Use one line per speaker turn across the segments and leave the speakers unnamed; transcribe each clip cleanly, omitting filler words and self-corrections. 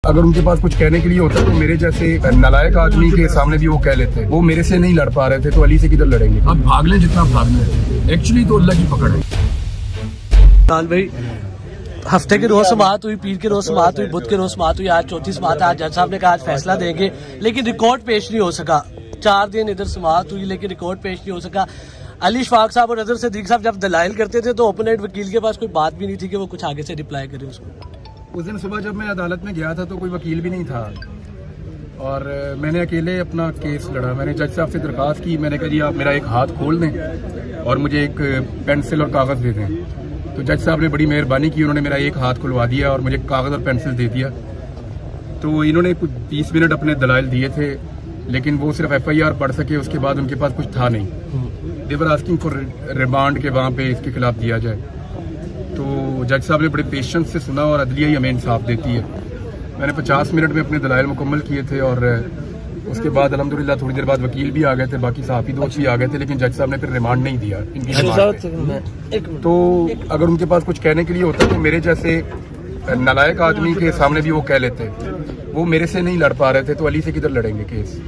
اگر ان کے پاس کچھ کہنے کے لیے ہوتا تو میرے جیسے نالائق آدمی کے سامنے بھی وہ کہہ لیتے. وہ میرے سے نہیں لڑ پا رہے تھے تو علی سے کدھر لڑیں گے. اب بھاگ لیں جتنا بھاگنا ہے, ایکچولی تو اللہ کی پکڑ ہے.
لال بھائی, ہفتے کے روز سماعت ہوئی, پیر کے روز سماعت ہوئی, بدھ کے روز سماعت ہوئی, آج چوتھی سماعت ہے. آج جج صاحب نے کہا آج فیصلہ دیں گے, لیکن ریکارڈ پیش نہیں ہو سکا. 4 دن ادھر سماعت ہوئی لیکن ریکارڈ پیش نہیں ہو سکا. علی اشفاق صاحب اور اظہر صدیق صاحب جب دلائل کرتے تھے تو اوپوننٹ وکیل کے پاس کوئی بات بھی نہیں تھی کہ وہ کچھ آگے سے رپلائی کرے اس کو.
اس دن صبح جب میں عدالت میں گیا تھا تو کوئی وکیل بھی نہیں تھا اور میں نے اکیلے اپنا کیس لڑا. میں نے جج صاحب سے درخواست کی, میں نے کہا جی آپ میرا ایک ہاتھ کھول دیں اور مجھے ایک پینسل اور کاغذ دے دیں. تو جج صاحب نے بڑی مہربانی کی, انہوں نے میرا ایک ہاتھ کھلوا دیا اور مجھے کاغذ اور پینسل دے دیا. تو انہوں نے کچھ 20 منٹ اپنے دلائل دیے تھے لیکن وہ صرف FIR پڑھ سکے, اس کے بعد ان کے پاس کچھ تھا نہیں. دے ور آسکنگ فار ریمانڈ کے وہاں پہ اس کے خلاف دیا جائے. تو جج صاحب نے بڑے پیشنس سے سنا اور عدلیہ ہی ہمیں انصاف دیتی ہے. میں نے 50 منٹ میں اپنے دلائل مکمل کیے تھے اور اس کے بعد الحمدللہ تھوڑی دیر بعد وکیل بھی آ گئے تھے, باقی صحافی دوست بھی آ گئے تھے, لیکن جج صاحب نے پھر ریمانڈ نہیں دیا ان کی. تو اگر ان کے پاس کچھ کہنے کے لیے ہوتا تو میرے جیسے نالائق آدمی کے سامنے بھی وہ کہہ لیتے. وہ میرے سے نہیں لڑ پا رہے تھے تو علی سے کدھر لڑیں گے کیس.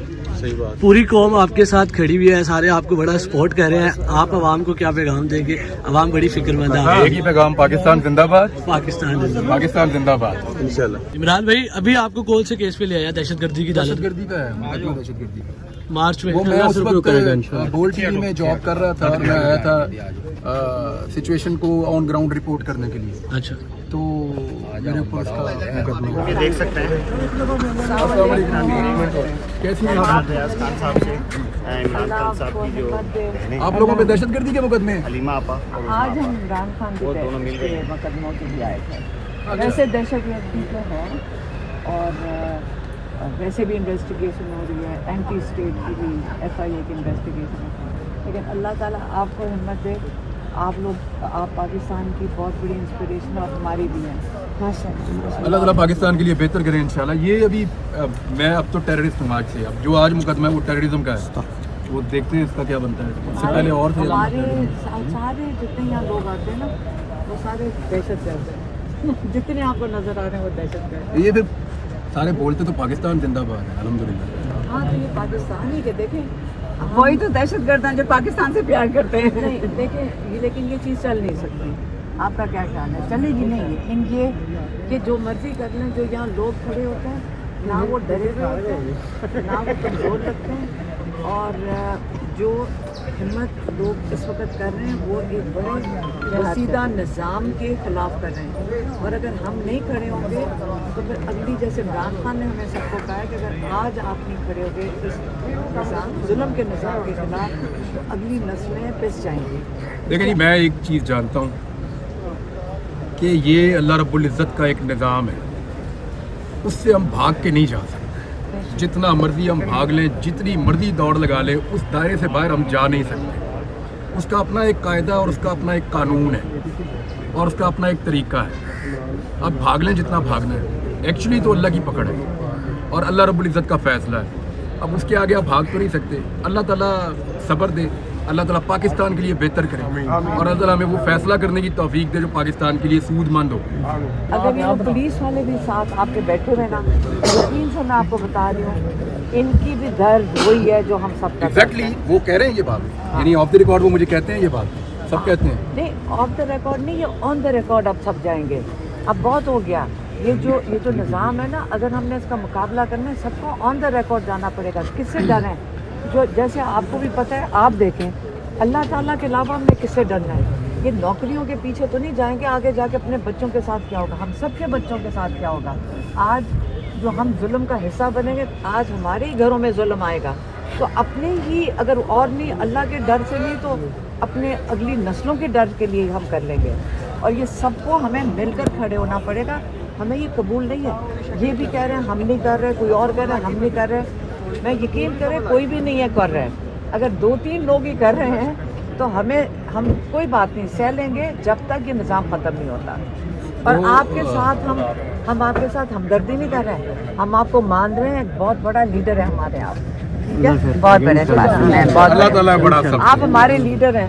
پوری قوم آپ کے ساتھ کھڑی ہوئی ہے, سارے آپ کو بڑا سپورٹ کر رہے ہیں. آپ عوام کو کیا پیغام دیں گے؟ عوام بڑی فکر مند ہے.
ایک ہی پیغام, پاکستان زندہ باد,
پاکستان
زندہ باد
انشاءاللہ. عمران بھائی, ابھی آپ کو کون سے کیس پہ لے آیا؟ دہشت گردی کی.
دہشت گردی کا ہے, دہشت گردی کا.
مارچ میں
وہ میں اس وقت گولڈ ٹی وی میں جاب کر رہا تھا اور میں آیا تھا سچویشن کو آن گراؤنڈ رپورٹ کرنے کے لیے.
اچھا,
تو میرے اوپر اس کا مقدمہ.
یہ دیکھ سکتے ہیں
السلام علیکم, کیسی ہیں آپ؟
ریاض خان صاحب سے عمران خان صاحب کی جو
آپ لوگوں پہ دہشت گردی کے مقدمے ہیں.
حلیمہ آپا اور
آج ہم عمران خان کے مقدموں کے لیے آئے تھے. ویسے دہشت گردی تو ہے اور ویسے بھی انویسٹیگیشن ہو رہی ہے, اینٹی اسٹیٹ کی بھی FIA کی انویسٹیگیشن ہے. لیکن اللہ تعالیٰ آپ کو ہمت دے. آپ پاکستان کی بہت بڑی انسپریشن اور ہماری بھی ہیں.
اللہ تعالیٰ پاکستان کے لیے بہتر کریں انشاءاللہ. یہ ابھی میں اب تو ٹیررسٹ ہوں آج سے. اب جو آج مقدمہ ہے وہ ٹیررزم کا ہے, وہ دیکھتے ہیں اس کا کیا بنتا ہے. اس سے پہلے اور تھے
ہمارے سارے جتنے یہاں لوگ آتے ہیں نا وہ سارے دہشت گرد ہیں. جتنے آپ کو نظر آ رہے ہیں وہ دہشت گرد.
یہ پھر سارے بولتے تو پاکستان زندہ باد ہے الحمدللہ.
ہاں تو یہ پاکستان ہی کے دیکھیں, وہی تو دہشت گرد ہیں جو پاکستان سے پیار کرتے ہیں. نہیں دیکھیں, لیکن یہ چیز چل نہیں سکتی. آپ کا کیا خیال ہے؟ چلے گی نہیں. ان یہ کہ جو مرضی کر لیں, جو یہاں لوگ کھڑے ہوتے ہیں نہ وہ ڈرے ہوئے ہوتے ہیں نہ وہ کمزور لگتے ہیں, اور جو ہمت لوگ اس وقت کر رہے ہیں وہ ایک بڑے رسیدہ نظام کے خلاف کر رہے ہیں. اور اگر ہم نہیں کھڑے ہوں گے تو پھر اگلی, جیسے عمران خان نے ہمیں سب کو کہا ہے کہ اگر آج آپ نہیں کھڑے ہو گے اس نظام, ظلم کے نظام کے خلاف, تو اگلی نسلیں پس جائیں گی.
دیکھیں جی, میں ایک چیز جانتا ہوں کہ یہ اللہ رب العزت کا ایک نظام ہے, اس سے ہم بھاگ کے نہیں جا سکتے. جتنا مرضی ہم بھاگ لیں, جتنی مرضی دوڑ لگا لیں, اس دائرے سے باہر ہم جا نہیں سکتے. اس کا اپنا ایک قاعدہ اور اس کا اپنا ایک قانون ہے اور اس کا اپنا ایک طریقہ ہے. اب بھاگ لیں جتنا بھاگنا ہے, ایکچولی تو اللہ کی پکڑ ہے اور اللہ رب العزت کا فیصلہ ہے. اب اس کے آگے آپ بھاگ تو نہیں سکتے. اللہ تعالیٰ صبر دے, اللہ تعالیٰ پاکستان کے لیے بہتر کرے اور اللہ تعالیٰ ہمیں وہ فیصلہ کرنے کی توفیق دے جو پاکستان کے لیے سود مند ہو.
اگر یہ پولیس والے بھی ساتھ آپ کے بیٹھے ہوئے نا, یقین سے میں آپ کو بتا رہی ہوں ان کی بھی درد وہی ہے جو ہم سب کا.
ایگزیکٹلی وہ کہہ رہے ہیں یہ بات, یعنی آف دی ریکارڈ وہ مجھے کہتے ہیں یہ بات, سب کہتے ہیں.
نہیں آف دا ریکارڈ نہیں, یہ آن دا ریکارڈ اب سب جائیں گے. اب بہت ہو گیا. یہ جو نظام ہے نا, اگر ہم نے اس کا مقابلہ کرنا ہے سب کو آن دا ریکارڈ جانا پڑے گا. کس سے ڈریں؟ جو جیسے آپ کو بھی پتہ ہے, آپ دیکھیں اللہ تعالیٰ کے علاوہ ہم نے کس سے ڈرنا ہے. یہ نوکریوں کے پیچھے تو نہیں جائیں گے, آگے جا کے اپنے بچوں کے ساتھ کیا ہوگا, ہم سب کے بچوں کے ساتھ کیا ہوگا. آج جو ہم ظلم کا حصہ بنیں گے, آج ہمارے ہی گھروں میں ظلم آئے گا. تو اپنے ہی, اگر اور نہیں اللہ کے ڈر سے نہیں تو اپنے اگلی نسلوں کے ڈر کے لیے ہم کر لیں گے. اور یہ سب کو ہمیں مل کر کھڑے ہونا پڑے گا. ہمیں یہ قبول نہیں ہے. یہ بھی کہہ رہے ہیں ہم نہیں کر رہے, کوئی اور کہہ رہے ہیں ہم نہیں کر رہے. میں یقین کریں کوئی بھی نہیں ہے کر رہے. اگر 2-3 لوگ ہی کر رہے ہیں تو ہم کوئی بات نہیں, سہ لیں گے جب تک یہ نظام ختم نہیں ہوتا. اور آپ کے ساتھ ہم آپ کے ساتھ ہمدردی نہیں کر رہے, ہم آپ کو مان رہے ہیں. ایک بہت بڑا لیڈر ہے ہمارے آپ, ٹھیک ہے, بہت بڑے,
اللہ تعالیٰ بڑا.
آپ ہمارے لیڈر ہیں.